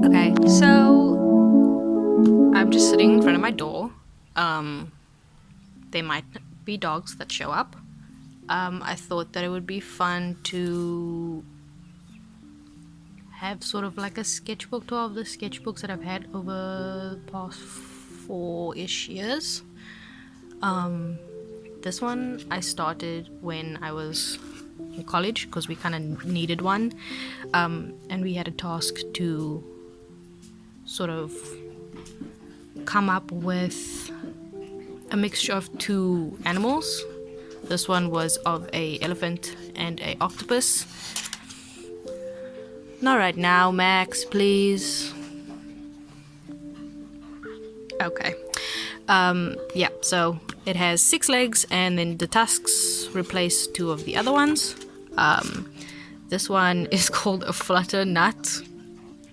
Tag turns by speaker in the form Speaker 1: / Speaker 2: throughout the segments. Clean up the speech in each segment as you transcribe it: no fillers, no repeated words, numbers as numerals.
Speaker 1: Okay, so I'm just sitting in front of my door. There might be dogs that show up. I thought that it would be fun to have sort of like a sketchbook tour of the sketchbooks that I've had over the past 4-ish years. This one I started when I was in college because we kind of needed one, and we had a task to sort of come up with a mixture of two animals. This one was of a elephant and a octopus. Not right now, Max, please. Okay. Yeah, so it has 6 legs, and then the tusks replace 2 of the other ones. This one is called a flutter nut.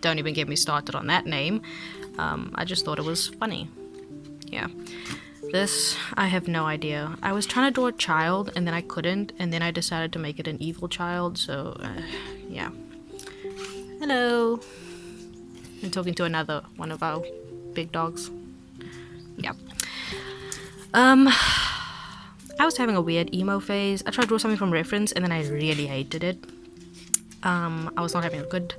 Speaker 1: Don't even get me started on that name. I just thought it was funny. Yeah. This, I have no idea. I was trying to draw a child, and then I couldn't, and then I decided to make it an evil child, so, yeah. Hello. I'm talking to another one of our big dogs. Yeah. I was having a weird emo phase. I tried to draw something from reference, and then I really hated it. I was not having a good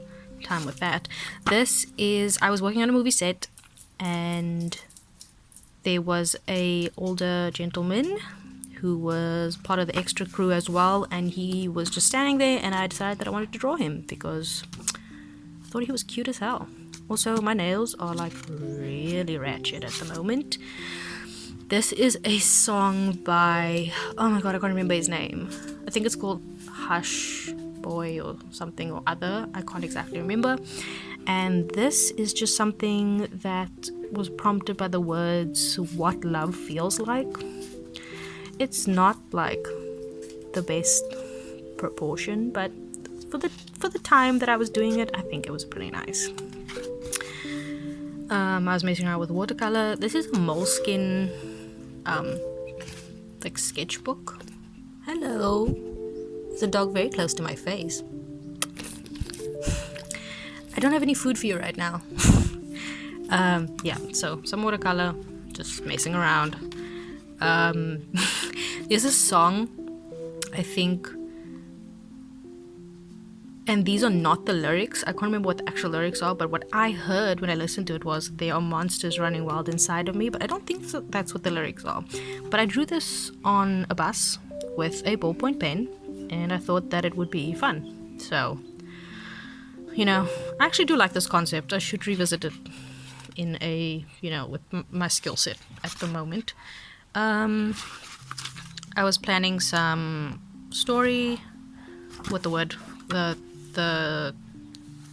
Speaker 1: time with that. This is, I was working on a movie set, and there was a older gentleman who was part of the extra crew as well, and he was just standing there, and I decided that I wanted to draw him because I thought he was cute as hell. Also, my nails are like really ratchet at the moment. This is a song by, oh my god, I can't remember his name. I think it's called Hush Boy or something or other. I can't exactly remember. And this is just something that was prompted by the words "what love feels like." It's not like the best proportion, but for the time that I was doing it, I think it was pretty nice. I was messing around with watercolor. This is a moleskin like sketchbook. Hello. There's a dog very close to my face. I don't have any food for you right now. Yeah, so some watercolor, just messing around. There's a song, I think, and these are not the lyrics. I can't remember what the actual lyrics are, but what I heard when I listened to it was there are monsters running wild inside of me, but I don't think that's what the lyrics are. But I drew this on a bus with a ballpoint pen, and I thought that it would be fun. So, you know, I actually do like this concept. I should revisit it in a, you know, with my skill set at the moment. I was planning some story with the word, the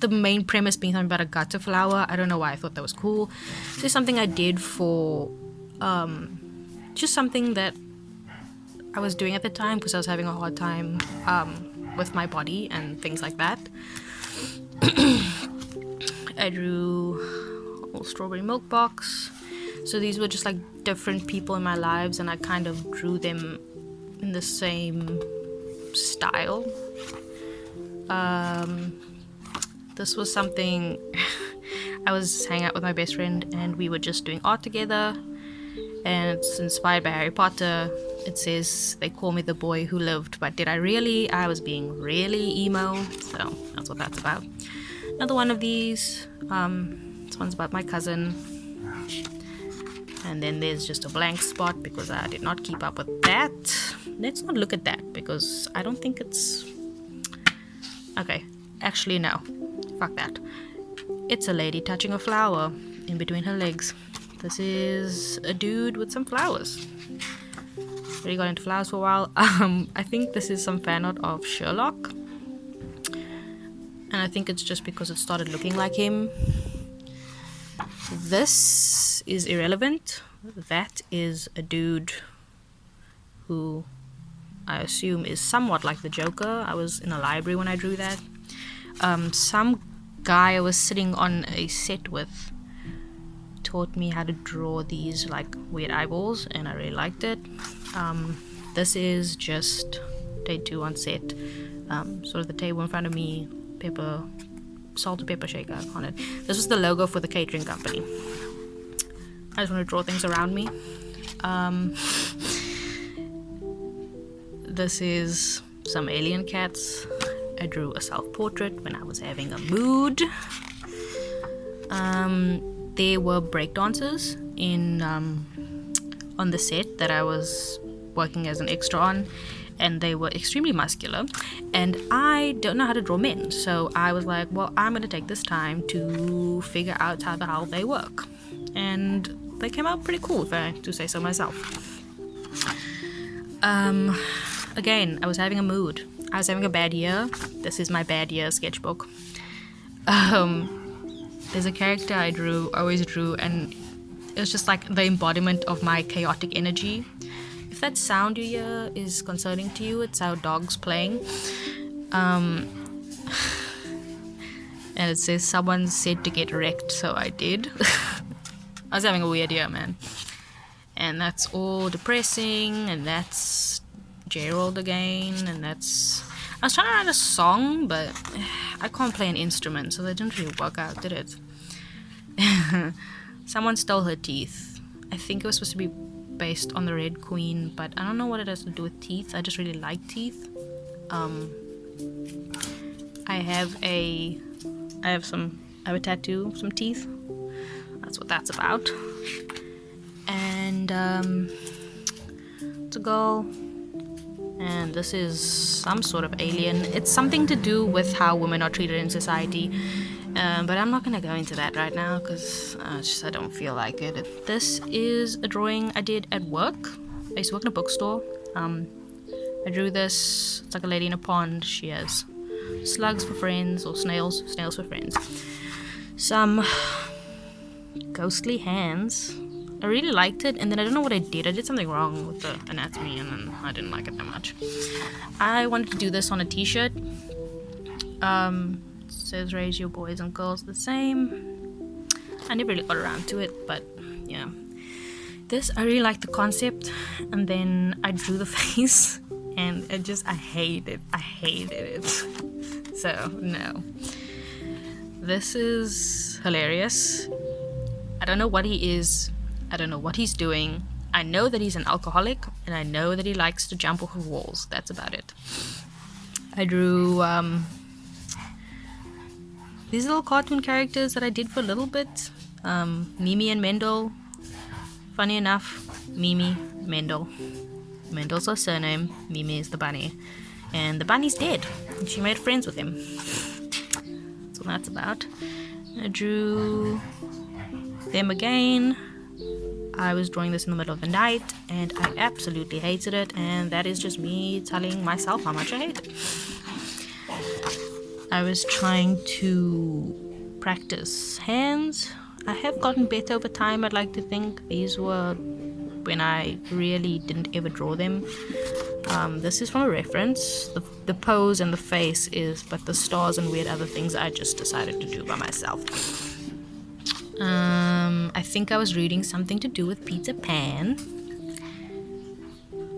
Speaker 1: main premise being something about a gutter flower. I don't know why I thought that was cool. This is something I did for just something that I was doing at the time because I was having a hard time with my body and things like that. I drew a little strawberry milk box. So these were just like different people in my lives, and I kind of drew them in the same style. This was something I was hanging out with my best friend, and we were just doing art together, and it's inspired by Harry Potter. It says they call me the boy who lived, but did I really? I was being really emo, so that's what that's about. Another one of these, this one's about my cousin, and then there's just a blank spot because I did not keep up with that. Let's not look at that because I don't think it's okay. Actually, no, fuck that. It's a lady touching a flower in between her legs. This is a dude with some flowers. Really got into flowers for a while. I think this is some fan art of Sherlock, and I think it's just because it started looking like him. This is irrelevant. That is a dude who I assume is somewhat like the Joker. I was in a library when I drew that. Some guy I was sitting on a set with taught me how to draw these like weird eyeballs, and I really liked it. This is just day 2 on set. Sort of the table in front of me, paper salt and pepper shaker on it. This was the logo for the catering company. I just want to draw things around me. This is some alien cats. I drew a self-portrait when I was having a mood. There were breakdancers in on the set that I was working as an extra on, and they were extremely muscular, and I don't know how to draw men, so I was like, well, I'm gonna take this time to figure out how the hell they work, and they came out pretty cool, if I do say so myself. Again, I was having a mood. I was having a bad year. This is my bad year sketchbook. There's a character I always drew, and it was just like the embodiment of my chaotic energy. If that sound you hear is concerning to you, it's our dogs playing. And it says, someone said to get wrecked, so I did. I was having a weird year, man. And that's all depressing, and that's Gerald again, and that's... I was trying to write a song, but I can't play an instrument, so that didn't really work out, did it? Someone stole her teeth. I think it was supposed to be based on the Red Queen, but I don't know what it has to do with teeth. I just really like teeth. I have a tattoo of some teeth. That's what that's about. And it's a girl, and this is some sort of alien. It's something to do with how women are treated in society, but I'm not gonna go into that right now because I don't feel like it. This is a drawing I did at work. I used to work in a bookstore. I drew this. It's like a lady in a pond. She has slugs for friends, or snails for friends. Some ghostly hands. I really liked it, and then I don't know what I did. I did something wrong with the anatomy, and then I didn't like it that much. I wanted to do this on a t-shirt. It says raise your boys and girls the same. I never really got around to it, but yeah. This, I really liked the concept, and then I drew the face, and I hated it. So, no. This is hilarious. I don't know what he is. I don't know what he's doing. I know that he's an alcoholic, and I know that he likes to jump off of walls. That's about it. I drew these little cartoon characters that I did for a little bit. Mimi and Mendel. Funny enough, Mimi, Mendel. Mendel's her surname, Mimi is the bunny. And the bunny's dead, and she made friends with him. That's what that's about. I drew them again. I was drawing this in the middle of the night, and I absolutely hated it, and that is just me telling myself how much I hate it. I was trying to practice hands. I have gotten better over time, I'd like to think. These were when I really didn't ever draw them. This is from a reference. The pose and the face is, but the stars and weird other things I just decided to do by myself. I think I was reading something to do with Peter Pan.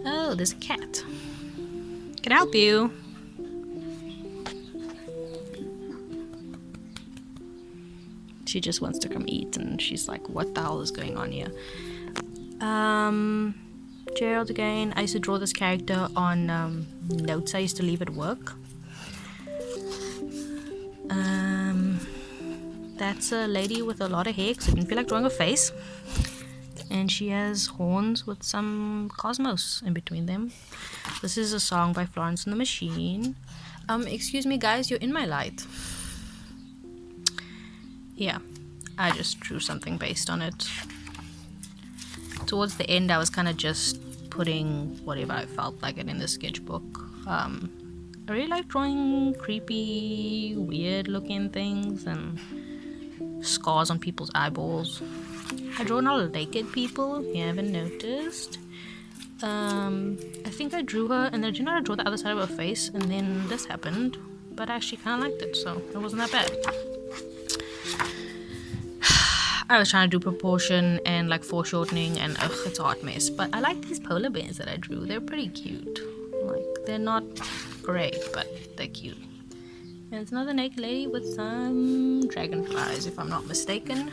Speaker 1: Oh, there's a cat. Can I help you? She just wants to come eat, and she's like, what the hell is going on here? Gerald again. I used to draw this character on notes I used to leave at work. That's a lady with a lot of hair, because I didn't feel like drawing a face. And she has horns with some cosmos in between them. This is a song by Florence and the Machine. Excuse me guys, you're in my light. Yeah, I just drew something based on it. Towards the end, I was kind of just putting whatever I felt like it in the sketchbook. I really like drawing creepy, weird looking things and scars on people's eyeballs. I draw a lot of naked people, if you haven't noticed. I think I drew her, and then I did not draw the other side of her face, and then this happened. But I actually kind of liked it, so it wasn't that bad. I was trying to do proportion and like foreshortening, and it's a hot mess. But I like these polar bears that I drew. They're pretty cute. Like, they're not great, but they're cute. And it's another naked lady with some dragonflies, if I'm not mistaken.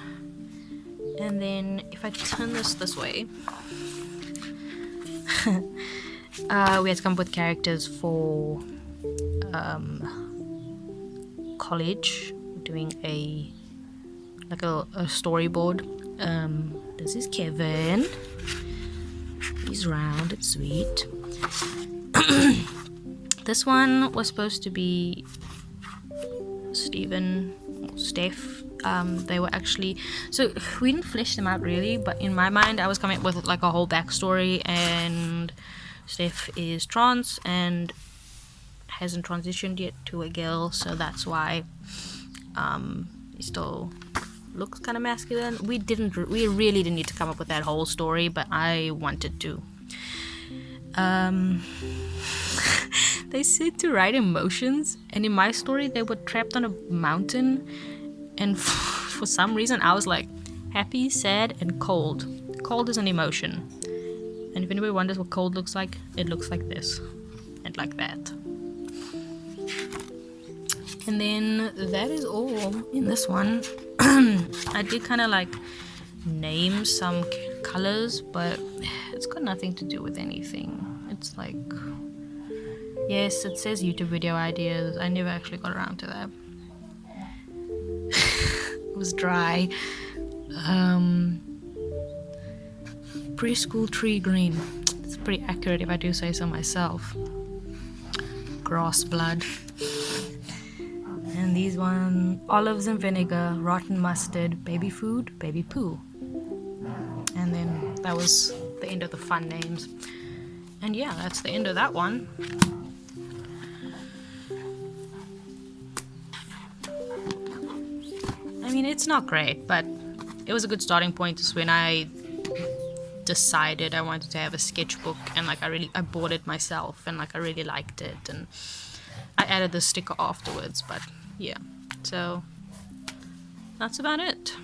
Speaker 1: And then if I turn this way, we had to come up with characters for college. We're doing a storyboard. This is Kevin. He's round, it's sweet. This one was supposed to be Steph. They were actually, so we didn't flesh them out really, but in my mind I was coming up with like a whole backstory, and Steph is trans and hasn't transitioned yet to a girl, so that's why he still looks kind of masculine. We really didn't need to come up with that whole story, but I wanted to. They said to write emotions, and in my story they were trapped on a mountain, and for some reason I was like happy, sad, and cold. Cold is an emotion, and if anybody wonders what cold looks like, it looks like this and like that. And then that is all in this one. I did kind of like name some colors, but it's got nothing to do with anything. It's like, yes, it says YouTube video ideas. I never actually got around to that. It was dry. Preschool tree green. It's pretty accurate if I do say so myself. Grass blood. And these one, olives and vinegar, rotten mustard, baby food, baby poo. And then that was the end of the fun names. And yeah, that's the end of that one. I mean, it's not great, but it was a good starting point. Is when I decided I wanted to have a sketchbook, and like I bought it myself, and like I really liked it, and I added the sticker afterwards. But yeah, so that's about it.